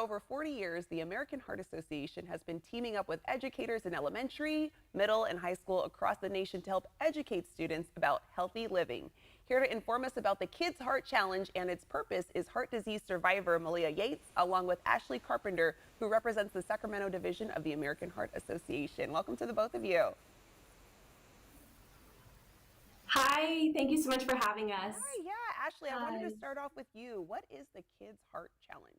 over 40 years, the American Heart Association has been teaming up with educators in elementary, middle, and high school across the nation to help educate students about healthy living. Here to inform us about the Kids Heart Challenge and its purpose is heart disease survivor Malia Yates, along with Ashley Carpenter, who represents the Sacramento division of the American Heart Association. Welcome to the both of you. Hi, thank you so much for having us. Hi, yeah, Ashley, I wanted to Hi. start off with you. What is the Kids Heart Challenge?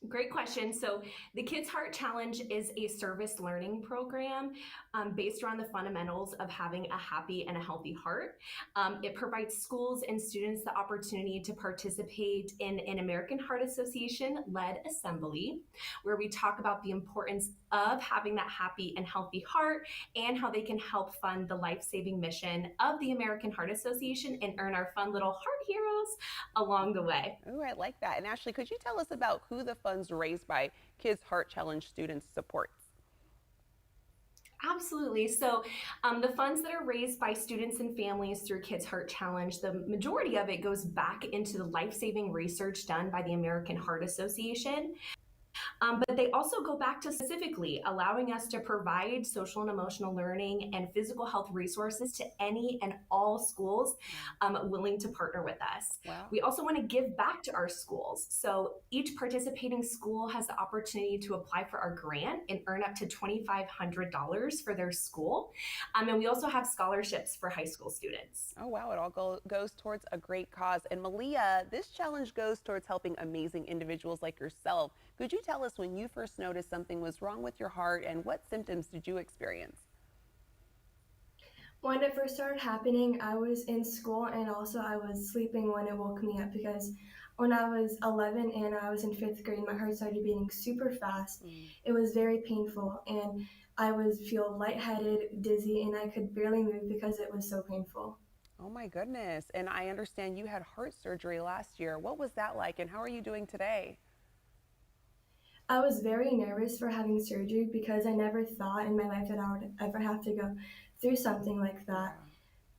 Great question. So, the Kids Heart Challenge is a service learning program based around the fundamentals of having a happy and a healthy heart. It provides schools and students the opportunity to participate in an American Heart Association led assembly, where we talk about the importance of having that happy and healthy heart and how they can help fund the life saving mission of the American Heart Association and earn our fun little heart heroes along the way. Oh, I like that. And Ashley, could you tell us about who the funds raised by Kids Heart Challenge students supports? Absolutely. So, the funds that are raised by students and families through Kids Heart Challenge, the majority of it goes back into the life saving research done by the American Heart Association. But they also go back to specifically allowing us to provide social and emotional learning and physical health resources to any and all schools willing to partner with us. Wow. We also want to give back to our schools. So each participating school has the opportunity to apply for our grant and earn up to $2,500 for their school. And we also have scholarships for high school students. Oh, wow. It all goes towards a great cause. And Malia, this challenge goes towards helping amazing individuals like yourself. Could you tell us when you first noticed something was wrong with your heart and what symptoms did you experience? When it first started happening, I was in school and also I was sleeping when it woke me up because when I was 11 and I was in fifth grade, my heart started beating super fast. Mm. It was very painful and I would feel lightheaded, dizzy, and I could barely move because it was so painful. Oh, my goodness. And I understand you had heart surgery last year. What was that like and how are you doing today? I was very nervous for having surgery because I never thought in my life that I would ever have to go through something like that. Yeah.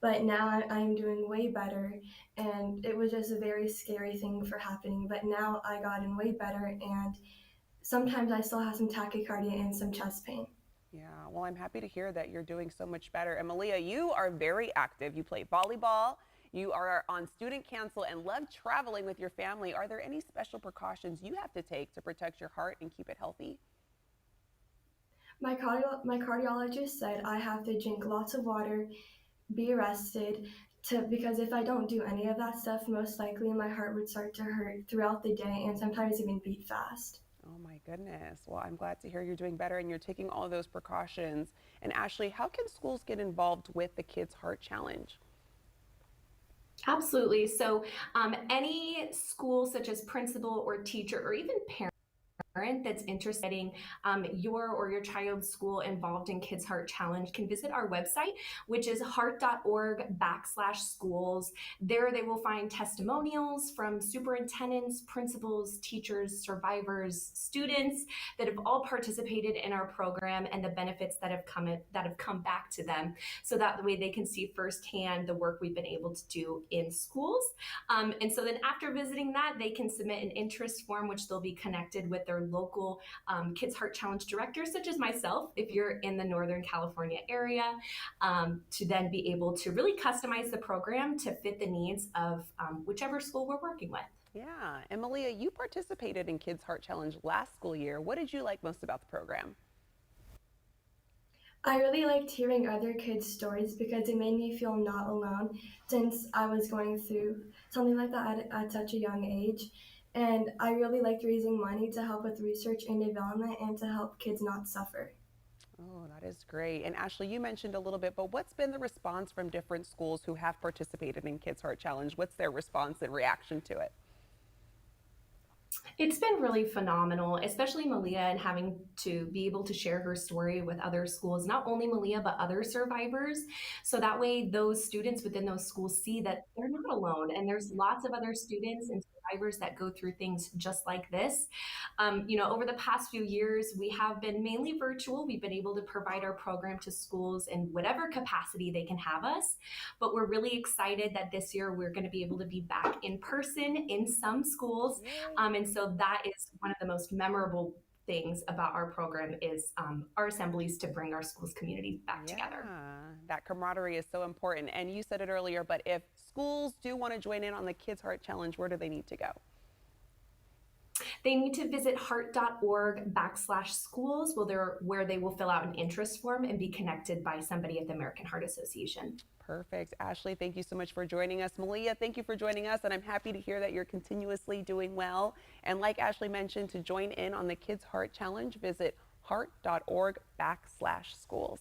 But now I'm doing way better, and it was just a very scary thing for happening. But now I got in way better, and sometimes I still have some tachycardia and some chest pain. Yeah, well, I'm happy to hear that you're doing so much better. And Malia, you are very active. You play volleyball, you are on student council, and love traveling with your family. Are there any special precautions you have to take to protect your heart and keep it healthy? My cardiologist said I have to drink lots of water, be rested, because if I don't do any of that stuff, most likely my heart would start to hurt throughout the day and sometimes even beat fast. Oh my goodness. Well, I'm glad to hear you're doing better and you're taking all of those precautions. And Ashley, how can schools get involved with the Kids Heart Challenge? Absolutely. So, any school, such as principal or teacher, or even parent that's interested in your or your child's school involved in Kids Heart Challenge can visit our website, which is heart.org/schools. There they will find testimonials from superintendents, principals, teachers, survivors, students that have all participated in our program and the benefits that have come back to them. So that way they can see firsthand the work we've been able to do in schools. And so then after visiting that, they can submit an interest form, which they'll be connected with their local Kids Heart Challenge directors, such as myself, if you're in the Northern California area, to then be able to really customize the program to fit the needs of whichever school we're working with. Yeah. And Malia, you participated in Kids Heart Challenge last school year. What did you like most about the program? I really liked hearing other kids' stories because it made me feel not alone since I was going through something like that at such a young age. And I really liked raising money to help with research and development and to help kids not suffer. Oh, that is great. And Ashley, you mentioned a little bit, but what's been the response from different schools who have participated in Kids Heart Challenge? What's their response and reaction to it? It's been really phenomenal, especially Malia, and having to be able to share her story with other schools, not only Malia, but other survivors. So that way, those students within those schools see that they're not alone, and there's lots of other students and survivors that go through things just like this. Over the past few years, we have been mainly virtual. We've been able to provide our program to schools in whatever capacity they can have us. But we're really excited that this year we're going to be able to be back in person in some schools. And so that is one of the most memorable things about our program is our assemblies to bring our schools community back together. That camaraderie is so important. And you said it earlier, but if schools do want to join in on the Kids Heart Challenge, where do they need to go? They need to visit heart.org/schools where they will fill out an interest form and be connected by somebody at the American Heart Association. Perfect. Ashley, thank you so much for joining us. Malia, thank you for joining us. And I'm happy to hear that you're continuously doing well. And like Ashley mentioned, to join in on the Kids Heart Challenge, visit heart.org/schools.